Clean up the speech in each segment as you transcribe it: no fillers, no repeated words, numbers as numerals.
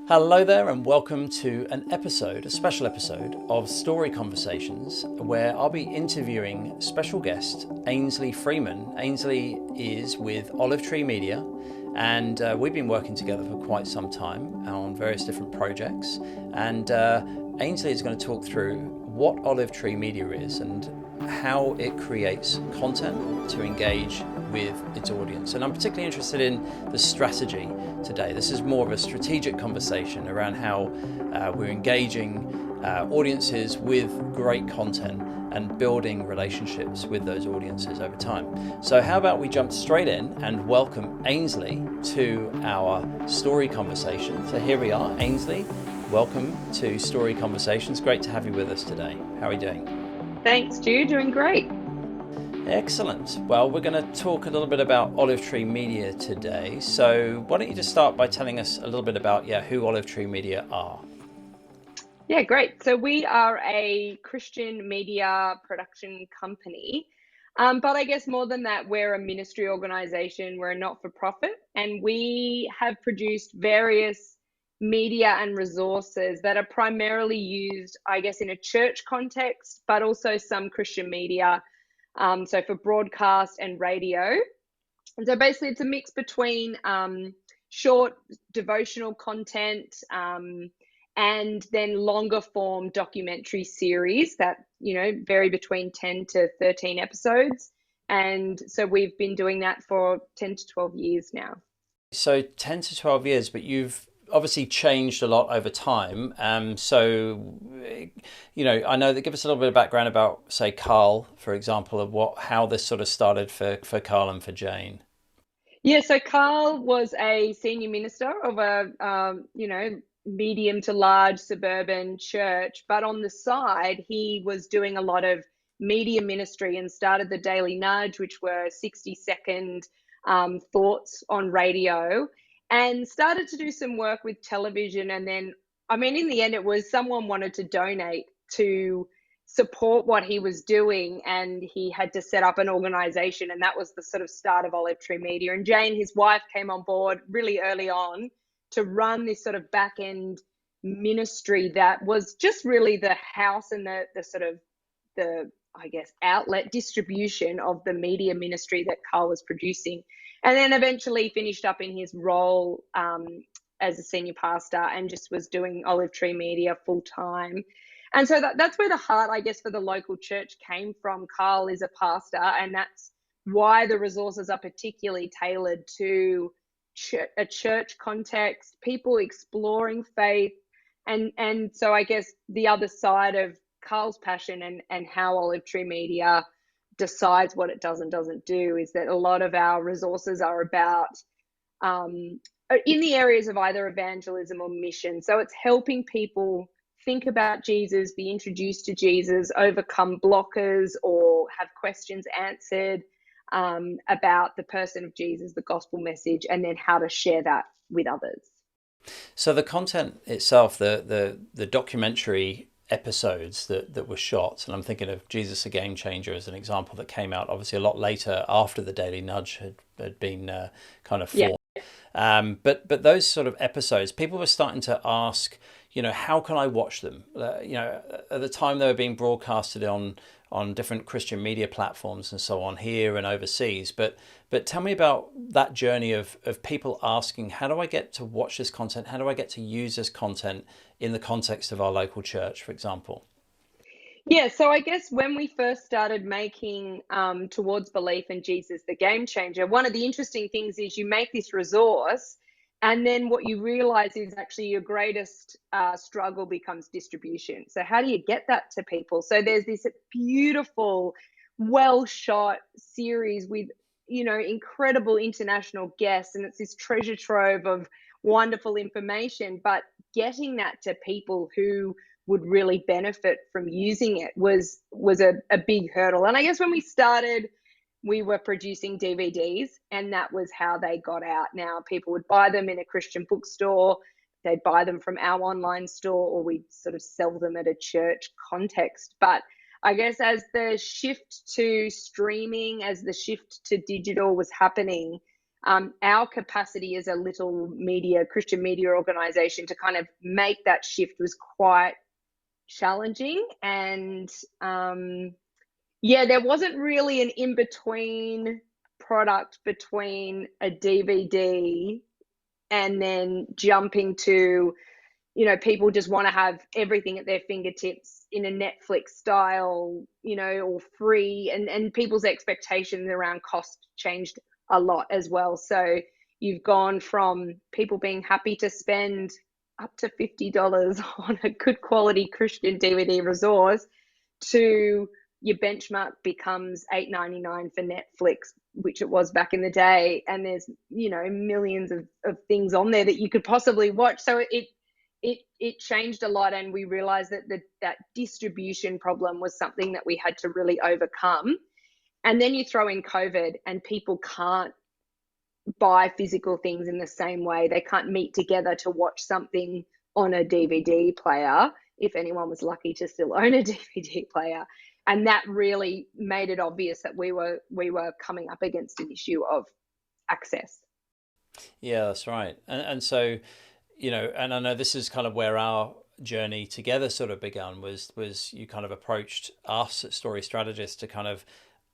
Hello there, and welcome to a special episode of Story Conversations, where I'll be interviewing special guest Ainsley Freeman. Ainsley is with Olive Tree Media, and we've been working together for quite some time on various different projects. And Ainsley is going to talk through what Olive Tree Media is and how it creates content to engage with its audience. And I'm particularly interested in the strategy today. This is more of a strategic conversation around how we're engaging audiences with great content and building relationships with those audiences over time. So how about we jump straight in and welcome Ainsley to our story conversation. So here we are. Ainsley, welcome to Story Conversations. Great to have you with us today. How are you doing? Thanks, Stu. Doing great. Excellent. Well, we're going to talk a little bit about Olive Tree Media today. So why don't you just start by telling us a little bit about who Olive Tree Media are? Yeah, great. So we are a Christian media production company. But I guess more than that, we're a ministry organization. We're a not-for-profit, and we have produced various media and resources that are primarily used, I guess, in a church context, but also some Christian media. So for broadcast and radio. And so basically it's a mix between short devotional content and then longer form documentary series that, vary between 10 to 13 episodes. And so we've been doing that for 10 to 12 years now. So 10 to 12 years, but you've obviously changed a lot over time. I know that give us a little bit of background about, say, Carl, for example, of how this sort of started for Carl and for Jane. Yeah, so Carl was a senior minister of a, medium to large suburban church, but on the side, he was doing a lot of media ministry and started the Daily Nudge, which were 60-second thoughts on radio, and started to do some work with television. And then, in the end, it was someone wanted to donate to support what he was doing, and he had to set up an organization, and that was the sort of start of Olive Tree Media. And Jane, his wife, came on board really early on to run this sort of back end ministry that was just really the house and the sort of the, I guess, outlet distribution of the media ministry that Carl was producing, and then eventually finished up in his role as a senior pastor and just was doing Olive Tree Media full time. And so that's where the heart, I guess, for the local church came from. Carl is a pastor, and that's why the resources are particularly tailored to a church context, people exploring faith. And so I guess the other side of Carl's passion and how Olive Tree Media decides what it does and doesn't do is that a lot of our resources are about in the areas of either evangelism or mission. So it's helping people think about Jesus, be introduced to Jesus, overcome blockers, or have questions answered about the person of Jesus, the gospel message, and then how to share that with others. So the content itself, the documentary episodes that were shot, and I'm thinking of Jesus a Game Changer as an example that came out obviously a lot later after the Daily Nudge had been kind of formed. Yeah. But those sort of episodes, people were starting to ask, how can I watch them? At the time they were being broadcasted on different Christian media platforms and so on here and overseas. But tell me about that journey of people asking, how do I get to watch this content? How do I get to use this content in the context of our local church, for example? Yeah, so I guess when we first started making Towards Belief and Jesus the Game Changer, one of the interesting things is you make this resource, and then what you realize is actually your greatest struggle becomes distribution. So how do you get that to people? So there's this beautiful, well-shot series with, incredible international guests, and it's this treasure trove of wonderful information. But getting that to people who would really benefit from using it was a big hurdle. And I guess when we started, we were producing DVDs, and that was how they got out. Now people would buy them in a Christian bookstore, they'd buy them from our online store, or we'd sort of sell them at a church context. But I guess as the shift to streaming, as the shift to digital was happening, Our capacity as a little Christian media organization to kind of make that shift was quite challenging. And there wasn't really an in-between product between a DVD and then jumping to, people just want to have everything at their fingertips in a Netflix style, or free, and people's expectations around cost changed a lot as well. So you've gone from people being happy to spend up to $50 on a good quality Christian DVD resource to your benchmark becomes $8.99 for Netflix, which it was back in the day, and there's millions of things on there that you could possibly watch. So it changed a lot, and we realized that distribution problem was something that we had to really overcome. And then you throw in COVID, and people can't buy physical things in the same way. They can't meet together to watch something on a DVD player, if anyone was lucky to still own a DVD player. And that really made it obvious that we were coming up against an issue of access. Yeah, that's right. And so, and I know this is kind of where our journey together sort of began, was you kind of approached us at Story Strategist to kind of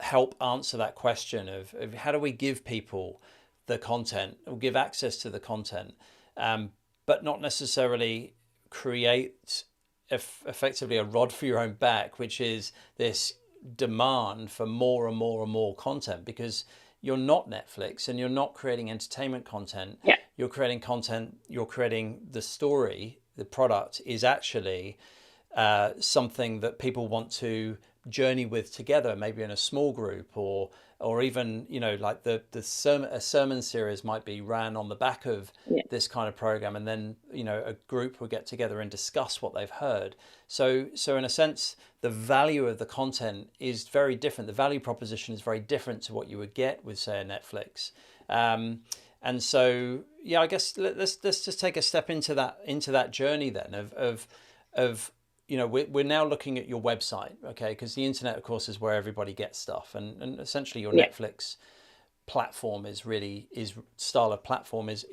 help answer that question of how do we give people the content, or give access to the content, but not necessarily create effectively a rod for your own back, which is this demand for more and more and more content, because you're not Netflix and you're not creating entertainment content. Yeah. You're creating content, you're creating the story. The product is actually something that people want to journey with together, maybe in a small group, or even like a sermon series might be ran on the back of this kind of program, and then a group will get together and discuss what they've heard. So in a sense, the value of the content is very different. The value proposition is very different to what you would get with, say, a Netflix. And so I guess let's just take a step into that journey then of we're now looking at your website, okay? Because the internet, of course, is where everybody gets stuff, and essentially your Netflix platform is style of platform is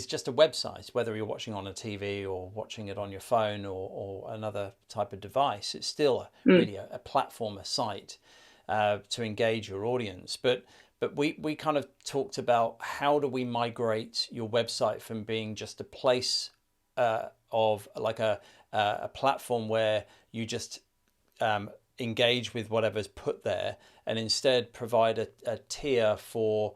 just a website. Whether you're watching on a TV or watching it on your phone or another type of device, it's still really a platform, a site to engage your audience. But we kind of talked about how do we migrate your website from being just a place of like a platform where you just engage with whatever's put there, and instead provide a tier for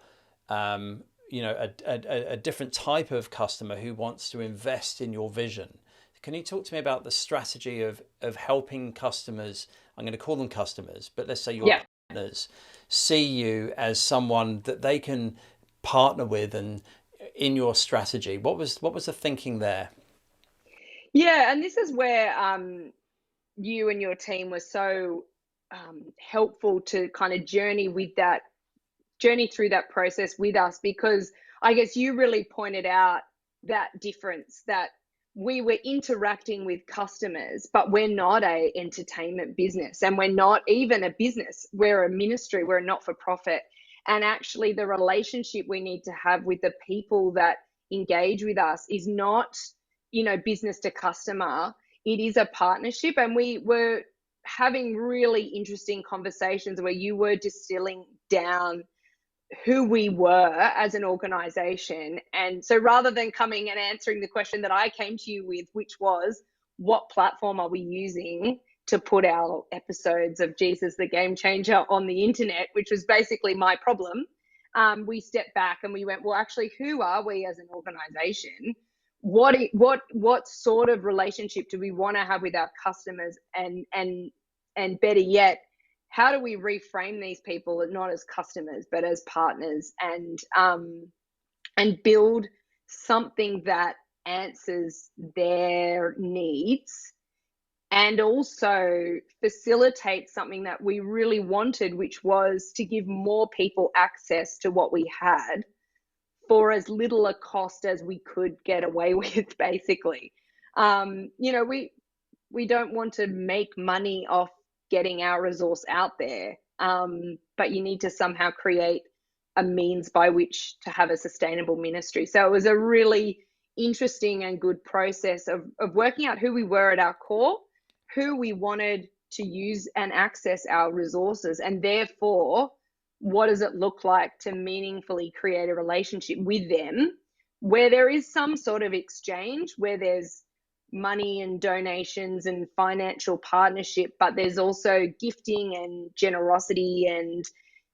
a different type of customer who wants to invest in your vision. Can you talk to me about the strategy of helping customers? I'm going to call them customers, but let's say your partners see you as someone that they can partner with, and in your strategy, what was the thinking there? Yeah, and this is where you and your team were so helpful to kind of journey through that process with us, because I guess you really pointed out that difference, that we were interacting with customers, but we're not a entertainment business, and we're not even a business. We're a ministry, we're a not-for-profit. And actually the relationship we need to have with the people that engage with us is not, business to customer. It is a partnership. And we were having really interesting conversations where you were distilling down who we were as an organization. And so rather than coming and answering the question that I came to you with, which was, what platform are we using to put our episodes of Jesus the Game Changer on the internet, which was basically my problem, we stepped back and we went, well, actually, who are we as an organization? What sort of relationship do we want to have with our customers? And better yet, how do we reframe these people not as customers but as partners, and build something that answers their needs, and also facilitate something that we really wanted, which was to give more people access to what we had for as little a cost as we could get away with, basically. We don't want to make money off getting our resource out there, but you need to somehow create a means by which to have a sustainable ministry. So it was a really interesting and good process of working out who we were at our core, who we wanted to use and access our resources, and therefore, what does it look like to meaningfully create a relationship with them where there is some sort of exchange, where there's money and donations and financial partnership, but there's also gifting and generosity and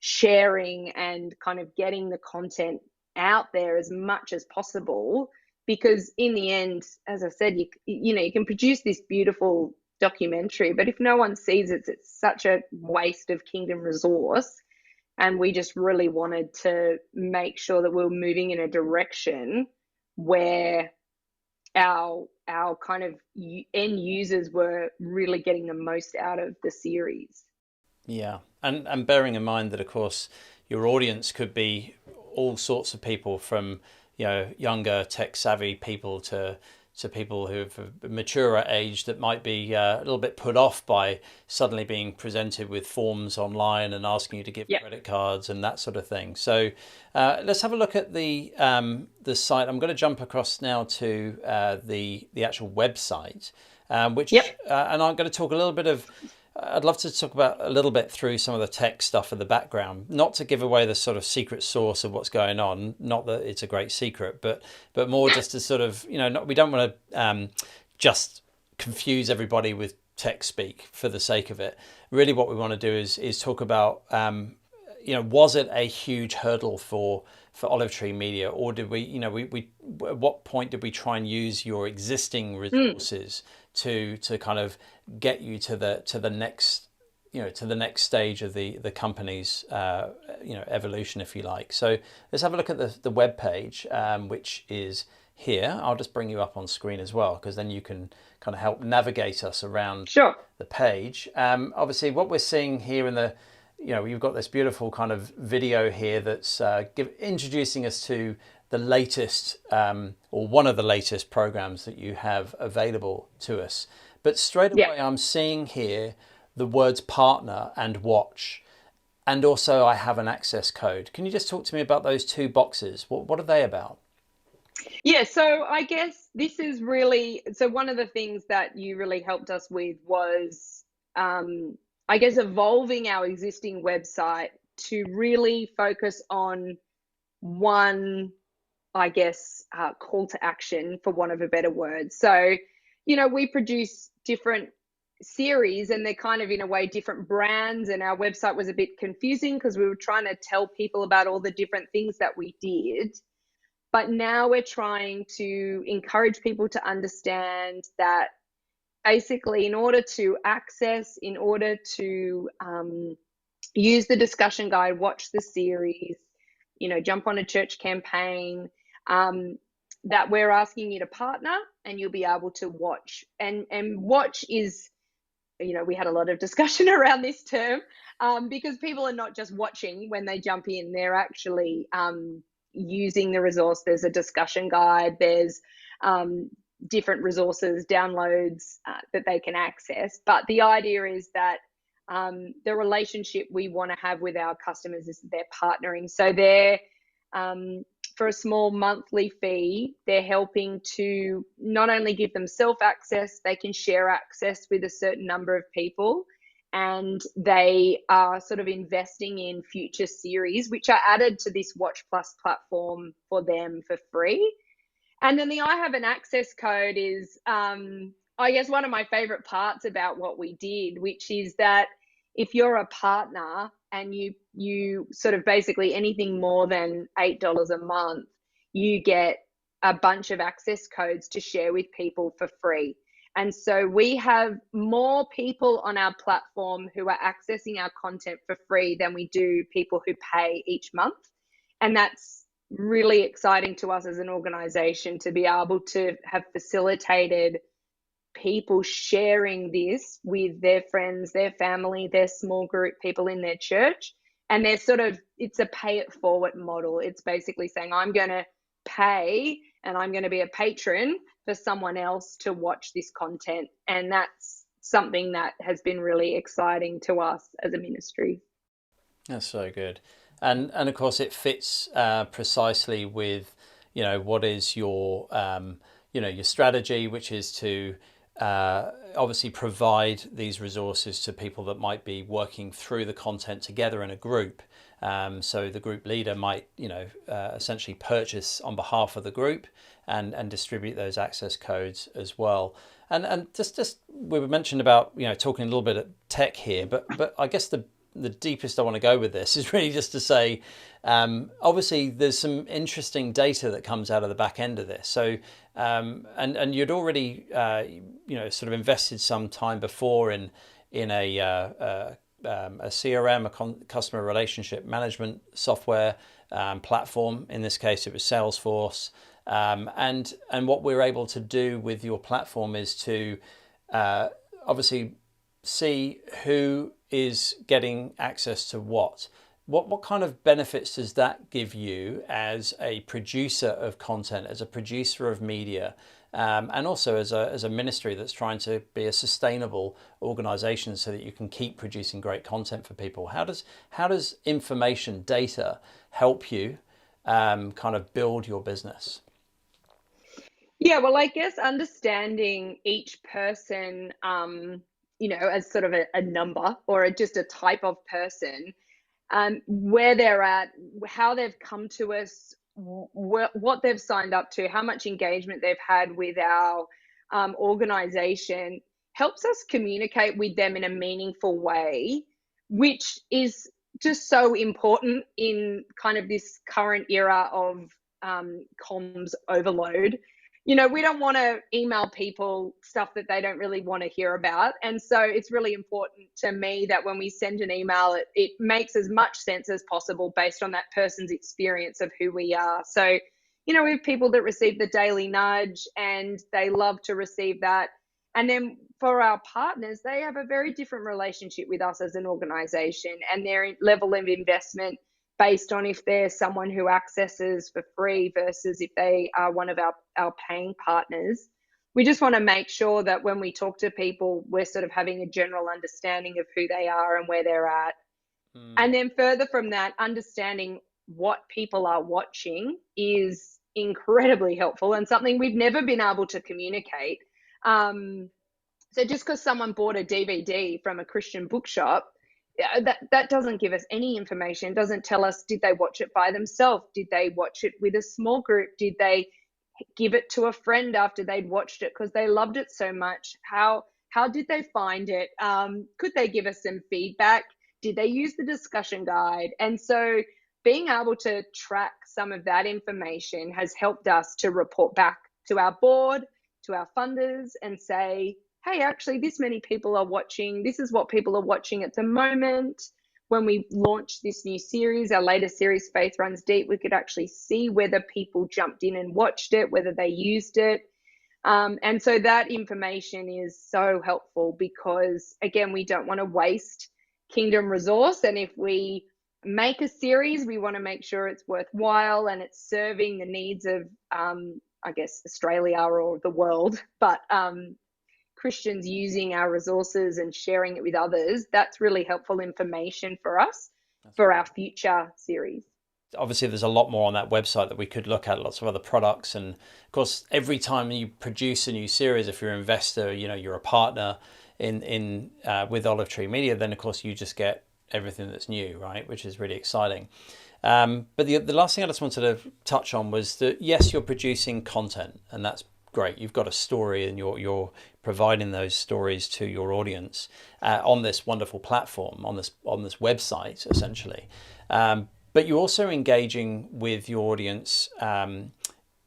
sharing and kind of getting the content out there as much as possible. Because in the end, as I said, you can produce this beautiful documentary, but if no one sees it, it's such a waste of kingdom resource. And we just really wanted to make sure that we were moving in a direction where our kind of end users were really getting the most out of the series. Yeah, and bearing in mind that, of course, your audience could be all sorts of people, from younger tech savvy people to people who've a maturer age that might be a little bit put off by suddenly being presented with forms online and asking you to give credit cards and that sort of thing. So let's have a look at the site. I'm going to jump across now to the actual website, which and I'm going to talk a little bit of. I'd love to talk about a little bit through some of the tech stuff in the background, not to give away the sort of secret sauce of what's going on. Not that it's a great secret, but more just to sort of, we don't want to just confuse everybody with tech speak for the sake of it. Really what we want to do is talk about, was it a huge hurdle for Olive Tree Media, or did we at what point did we try and use your existing resources to kind of get you to the next stage of the company's evolution, if you like. So let's have a look at the web page, which is here. I'll just bring you up on screen as well, because then you can kind of help navigate us around the page. Obviously, what we're seeing here in the you've got this beautiful kind of video here that's introducing us to the latest or one of the latest programs that you have available to us. But straight away, I'm seeing here the words partner and watch. And also I have an access code. Can you just talk to me about those two boxes? What are they about? Yeah, so I guess this is really, so one of the things that you really helped us with was, I guess, evolving our existing website to really focus on one, I guess, call to action, for want of a better word. So, we produce different series and they're kind of, in a way, different brands. And our website was a bit confusing because we were trying to tell people about all the different things that we did. But now we're trying to encourage people to understand that basically, in order to access, in order to use the discussion guide, watch the series, jump on a church campaign, that we're asking you to partner and you'll be able to watch. And watch is, we had a lot of discussion around this term, because people are not just watching when they jump in, they're actually using the resource. There's a discussion guide, there's different resources, downloads that they can access. But the idea is that the relationship we want to have with our customers is they're partnering. So they're, for a small monthly fee, they're helping to not only give them self-access, they can share access with a certain number of people, and they are sort of investing in future series, which are added to this Watch Plus platform for them for free. And then the I have an access code is, I guess, one of my favorite parts about what we did, which is that if you're a partner and you sort of basically anything more than $8 a month, you get a bunch of access codes to share with people for free. And so we have more people on our platform who are accessing our content for free than we do people who pay each month. And that's really exciting to us as an organization, to be able to have facilitated people sharing this with their friends, their family, their small group, people in their church. And they're sort of, it's a pay it forward model. It's basically saying, I'm going to pay and I'm going to be a patron for someone else to watch this content. And that's something that has been really exciting to us as a ministry. That's so good. and of course it fits precisely with what is your your strategy, which is to obviously provide these resources to people that might be working through the content together in a group. So the group leader might, essentially purchase on behalf of the group and distribute those access codes as well. And just we were mentioned about talking a little bit of tech here, but I guess the deepest I want to go with this is really just to say, obviously there's some interesting data that comes out of the back end of this. So and you'd already sort of invested some time before in a CRM, customer relationship management software platform. In this case, it was Salesforce. And what we're able to do with your platform is to obviously see who is getting access to what. What kind of benefits does that give you as a producer of content, as a producer of media, and also as a ministry that's trying to be a sustainable organization so that you can keep producing great content for people? How does information data help you kind of build your business? Yeah, well, I guess understanding each person, as sort of a number or just a type of person, where they're at, how they've come to us, what they've signed up to, how much engagement they've had with our organization, helps us communicate with them in a meaningful way, which is just so important in kind of this current era of comms overload. We don't want to email people stuff that they don't really want to hear about. And so it's really important to me that when we send an email, it makes as much sense as possible based on that person's experience of who we are. So, we have people that receive the daily nudge and they love to receive that. And then for our partners, they have a very different relationship with us as an organization, and their level of investment based on if they're someone who accesses for free versus if they are one of our paying partners. We just want to make sure that when we talk to people, we're sort of having a general understanding of who they are and where they're at. And then further from that, understanding what people are watching is incredibly helpful and something we've never been able to communicate. So just because someone bought a DVD from a Christian bookshop, that doesn't give us any information. It doesn't tell us, did they watch it by themselves? Did they watch it with a small group? Did they give it to a friend after they'd watched it because they loved it so much? How did they find it? Could they give us some feedback? Did they use the discussion guide? And so being able to track some of that information has helped us to report back to our board, to our funders, and say, hey, actually, this many people are watching. This is what people are watching at the moment. When we launched this new series, our latest series, Faith Runs Deep, we could actually see whether people jumped in and watched it, whether they used it. And so that information is so helpful because, again, we don't want to waste Kingdom resource. And if we make a series, we want to make sure it's worthwhile and it's serving the needs of, I guess, Australia or the world. But Christians using our resources and sharing it with others, that's really helpful information for us for our future series. Obviously, there's a lot more on that website that we could look at, lots of other products. And of course, every time you produce a new series, if you're an investor, you're a partner in with Olive Tree Media, then of course you just get everything that's new, right? Which is really exciting. But the last thing I just wanted to touch on was that, yes, you're producing content, and that's great. You've got a story and you're providing those stories to your audience on this wonderful platform, on this website, essentially. But you're also engaging with your audience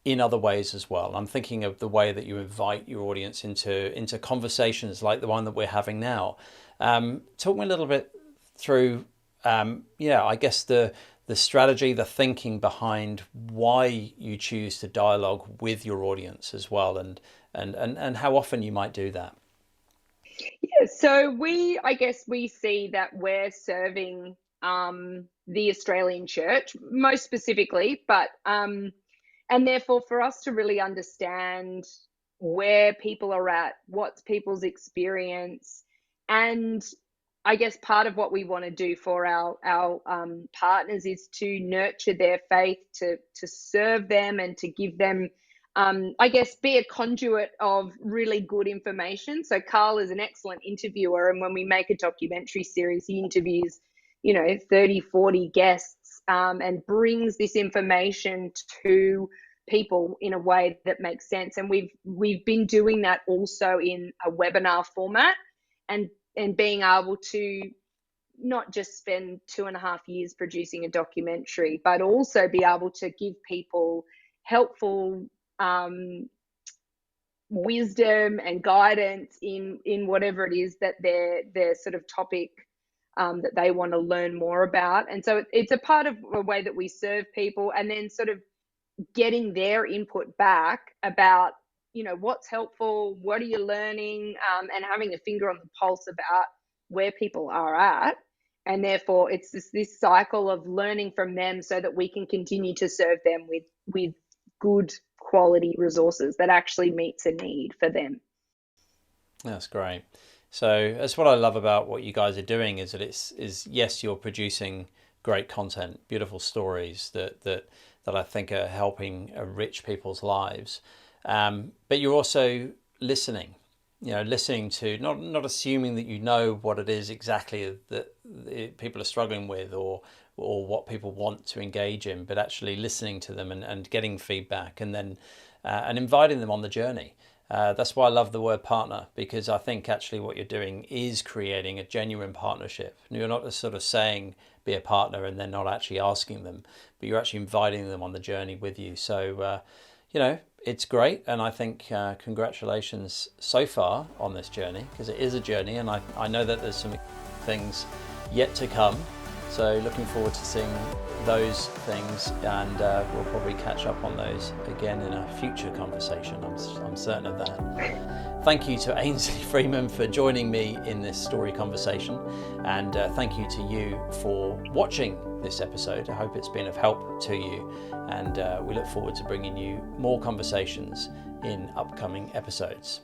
in other ways as well. I'm thinking of the way that you invite your audience into conversations like the one that we're having now. Talk me a little bit through, I guess the strategy, the thinking behind why you choose to dialogue with your audience as well, and how often you might do that. Yeah, so I guess we see that we're serving the Australian church most specifically, but and therefore for us to really understand where people are at, what's people's experience, and I guess part of what we want to do for our partners is to nurture their faith, to serve them, and to give them, I guess, be a conduit of really good information. So Carl is an excellent interviewer, and when we make a documentary series, he interviews, 30, 40 guests, and brings this information to people in a way that makes sense. And we've been doing that also in a webinar format, and being able to not just spend 2.5 years producing a documentary, but also be able to give people helpful wisdom and guidance in whatever it is that their sort of topic that they want to learn more about. And so it's a part of a way that we serve people, and then sort of getting their input back about, what's helpful, what are you learning, and having a finger on the pulse about where people are at. And therefore, it's this cycle of learning from them so that we can continue to serve them with good quality resources that actually meets a need for them. That's great. So that's what I love about what you guys are doing, is that yes, you're producing great content, beautiful stories that I think are helping enrich people's lives. But you're also listening, listening to, not assuming that you know what it is exactly that people are struggling with, or what people want to engage in, but actually listening to them and getting feedback, and then and inviting them on the journey. That's why I love the word partner, because I think actually what you're doing is creating a genuine partnership. You're not just sort of saying be a partner and then not actually asking them, but you're actually inviting them on the journey with you. So, it's great. And I think congratulations so far on this journey, because it is a journey, and I know that there's some things yet to come. So looking forward to seeing those things, and we'll probably catch up on those again in a future conversation. I'm certain of that. Thank you to Ainsley Freeman for joining me in this story conversation, and thank you to you for watching this episode. I hope it's been of help to you, and we look forward to bringing you more conversations in upcoming episodes.